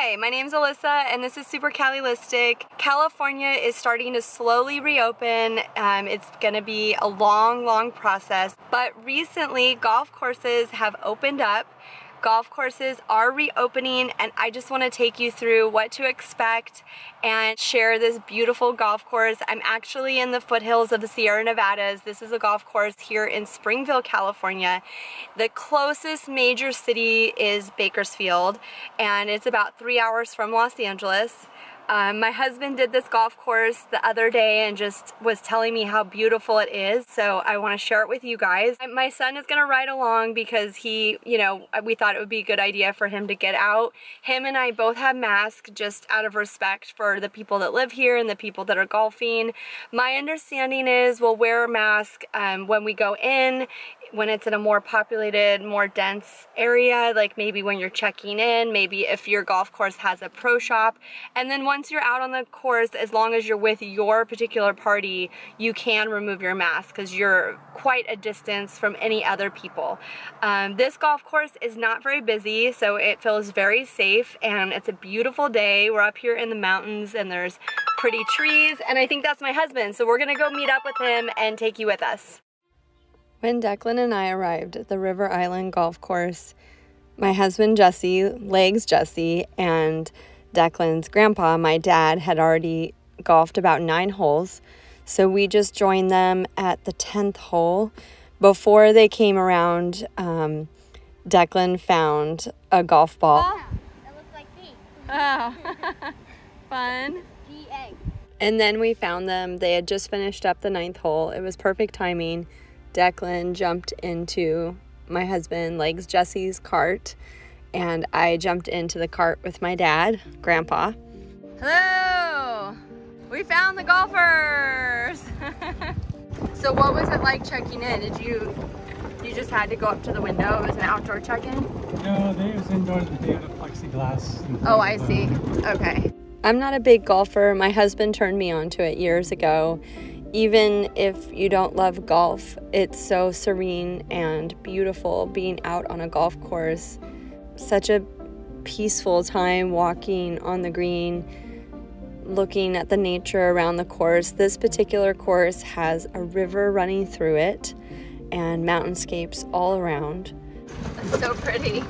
Hi, my name's Alyssa and this is Super Calilistic. California is starting to slowly reopen. It's gonna be a long process, but recently golf courses have opened up. Golf courses are reopening and I just want to take you through what to expect and share this beautiful golf course. I'm actually in the foothills of the Sierra Nevadas. This is a golf course here in Springville, California. The closest major city is Bakersfield and it's about 3 hours from Los Angeles. My husband did this golf course the other day and just was telling me how beautiful it is, so I want to share it with you guys. My son is going to ride along because we thought it would be a good idea for him to get out. Him and I both have masks just out of respect for the people that live here and the people that are golfing. My understanding is we'll wear a mask when we go in, when it's in a more populated, more dense area, like maybe when you're checking in, maybe if your golf course has a pro shop. And then once you're out on the course, as long as you're with your particular party, you can remove your mask because you're quite a distance from any other people. This golf course is not very busy, so it feels very safe and it's a beautiful day. We're up here in the mountains and there's pretty trees, and I think that's my husband, so we're gonna go meet up with him and take you with us. When Declan and I arrived at the River Island golf course, my husband Jesse, legs Jesse, and Declan's grandpa, my dad, had already golfed about 9 holes. So we just joined them at the 10th hole. Before they came around, Declan found a golf ball. Oh, it looks like me. Oh, fun. GA. And then we found them. They had just finished up the 9th hole. It was perfect timing. Declan jumped into my husband, legs Jesse's cart, and I jumped into the cart with my dad, Grandpa. Hello! We found the golfers! So what was it like checking in? You just had to go up to the window? It was an outdoor check-in? No, they was indoors, but they had a plexiglass. Oh, I see. Okay. I'm not a big golfer. My husband turned me onto it years ago. Even if you don't love golf, it's so serene and beautiful being out on a golf course. Such a peaceful time walking on the green, looking at the nature around the course. This particular course has a river running through it and mountainscapes all around. It's so pretty.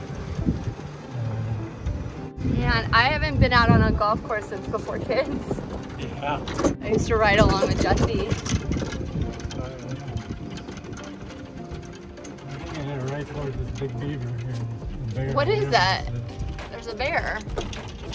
Man, I haven't been out on a golf course since before kids. Yeah. I used to ride along with Jesse. I headed right towards this big beaver here. What is that? There's a bear.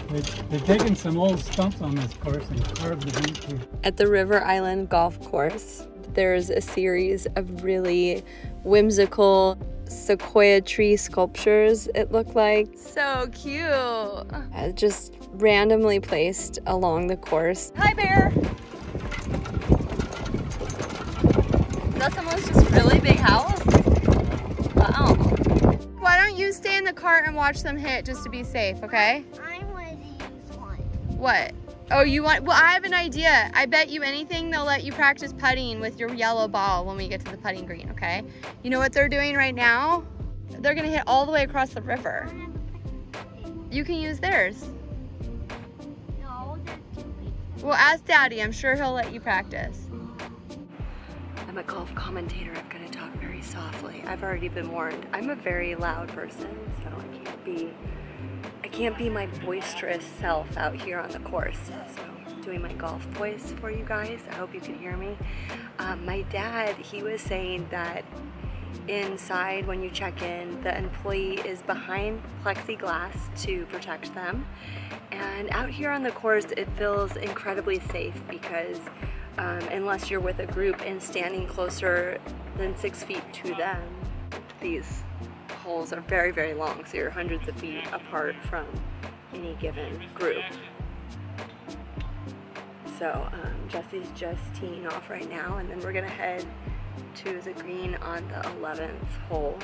They've taken some old stumps on this course and carved them into. At the River Island golf course, there's a series of really whimsical sequoia tree sculptures, it looked like. So cute. Just randomly placed along the course. Hi, bear. Is that someone's just really big house? Wow. Why don't you stay in the cart and watch them hit just to be safe, okay? I'm ready to use one. What? Oh, you want? Well, I have an idea. I bet you anything they'll let you practice putting with your yellow ball when we get to the putting green, okay? You know what they're doing right now? They're gonna hit all the way across the river. You can use theirs. No, they're too big. Well, ask Daddy. I'm sure he'll let you practice. I'm a golf commentator. I'm gonna talk very softly. I've already been warned. I'm a very loud person, so I can't be my boisterous self out here on the course. So I'm doing my golf voice for you guys. I hope you can hear me. My dad, he was saying that inside when you check in, the employee is behind plexiglass to protect them. And out here on the course, it feels incredibly safe because unless you're with a group and standing closer than 6 feet to them, these holes are very long, so you're hundreds of feet apart from any given group. So Jesse's just teeing off right now, and then we're gonna head to the green on the 11th hole.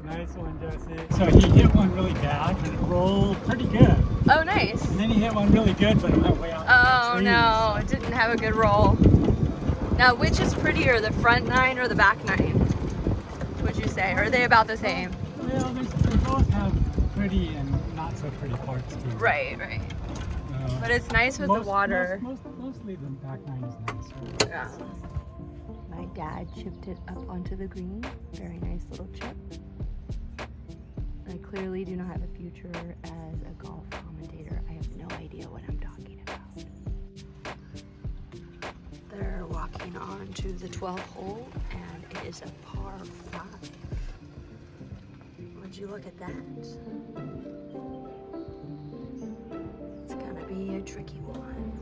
Nice one, Jesse. So he hit one really bad, but it rolled pretty good. Oh, nice. And then he hit one really good, but it went way out. Oh no, it didn't have a good roll. Now, which is prettier, the front 9 or the back 9? Would you say? Or are they about the same? Well, they both have pretty and not so pretty. pretty parts too. Right. But it's nice with the water. Mostly the back nine is nice. Right? Yeah. My dad chipped it up onto the green. Very nice little chip. I clearly do not have a future as a golf commentator. I have no idea what I'm talking about. They're walking on to the 12th hole, and it is a par 5. Would you look at that? It's gonna be a tricky one.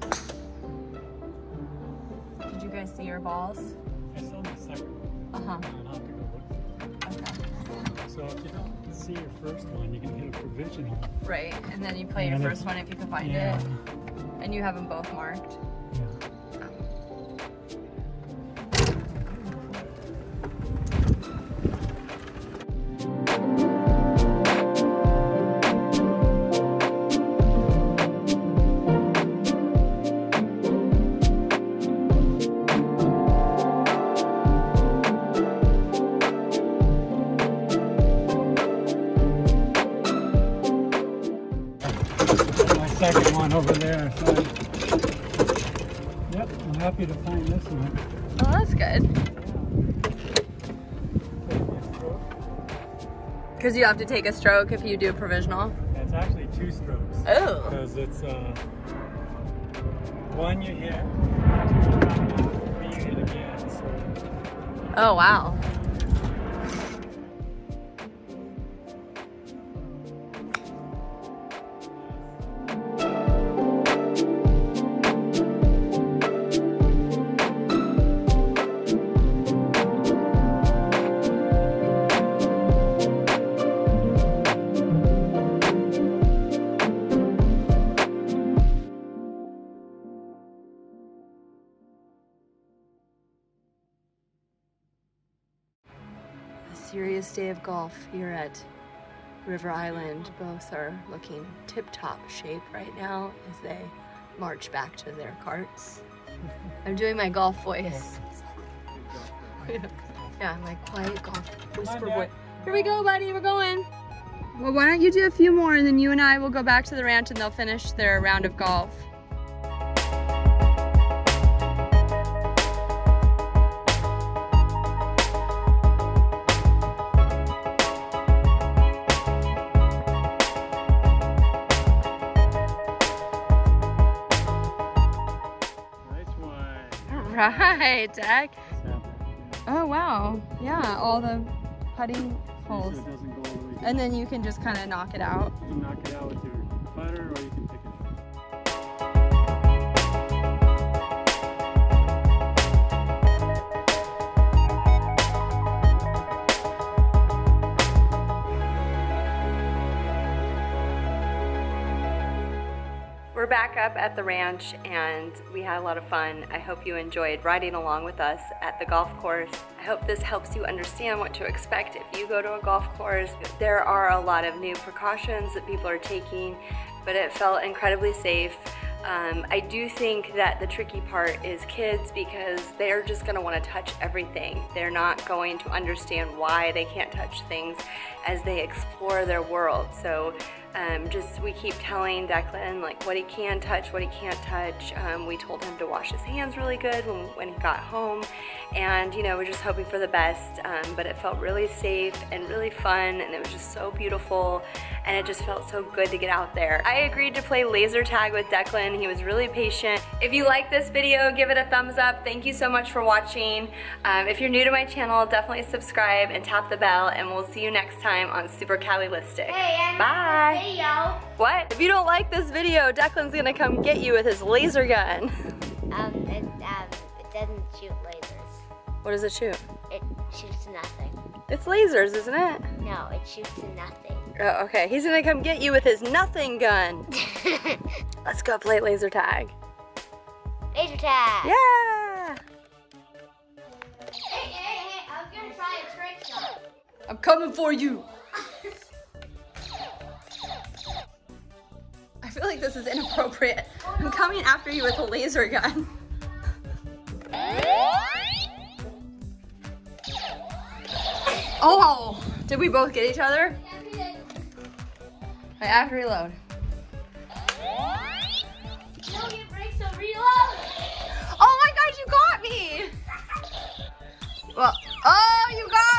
Did you guys see your balls? I saw the second one. Uh-huh. I'll have to go look. Okay. So if you don't see your first one, you can hit a provisional. Right, and then you play your first one if you can find it. And you have them both marked. Yeah. Second one over there. So, yep, I'm happy to find this one. Oh, that's good. Because you have to take a stroke if you do provisional. Yeah, it's actually 2 strokes. Oh. Because it's 1 you hit, 2 you knock out, 3 you hit again. So. Oh, wow. Serious day of golf here at River Island. Both are looking tip-top shape right now as they march back to their carts. I'm doing my golf voice. Yeah, my quiet golf whisper voice. Here we go, buddy, we're going. Well, why don't you do a few more and then you and I will go back to the ranch and they'll finish their round of golf. Right, Dak. Oh wow, yeah, all the putting holes. So it doesn't go all the way down. And then you can just kind of knock it out. You can knock it out with your putter, or you can pick it up. We're back up at the ranch and we had a lot of fun. I hope you enjoyed riding along with us at the golf course. I hope this helps you understand what to expect if you go to a golf course. There are a lot of new precautions that people are taking, but it felt incredibly safe. I do think that the tricky part is kids, because they're just going to want to touch everything. They're not going to understand why they can't touch things as they explore their world. So we keep telling Declan like what he can touch, what he can't touch. We told him to wash his hands really good when he got home, and you know, we're just hoping for the best. But it felt really safe and really fun, and it was just so beautiful, and it just felt so good to get out there. I agreed to play laser tag with Declan. He was really patient. If you like this video, give it a thumbs up. Thank you so much for watching. If you're new to my channel, definitely subscribe and tap the bell, and we'll see you next time on Super CALIistic. Hey, bye. Video. What? If you don't like this video, Declan's gonna come get you with his laser gun. It doesn't shoot lasers. What does it shoot? It shoots nothing. It's lasers, isn't it? No, it shoots nothing. Oh, okay. He's gonna come get you with his nothing gun. Let's go play laser tag. Laser tag. Yeah! Hey, I was gonna try a trick shot. I'm coming for you. I feel like this is inappropriate. I'm coming after you with a laser gun. Oh! Did we both get each other? Yeah, we did. I have to reload. Don't get breaks, so reload. Oh my gosh, you got me! Well, oh, you got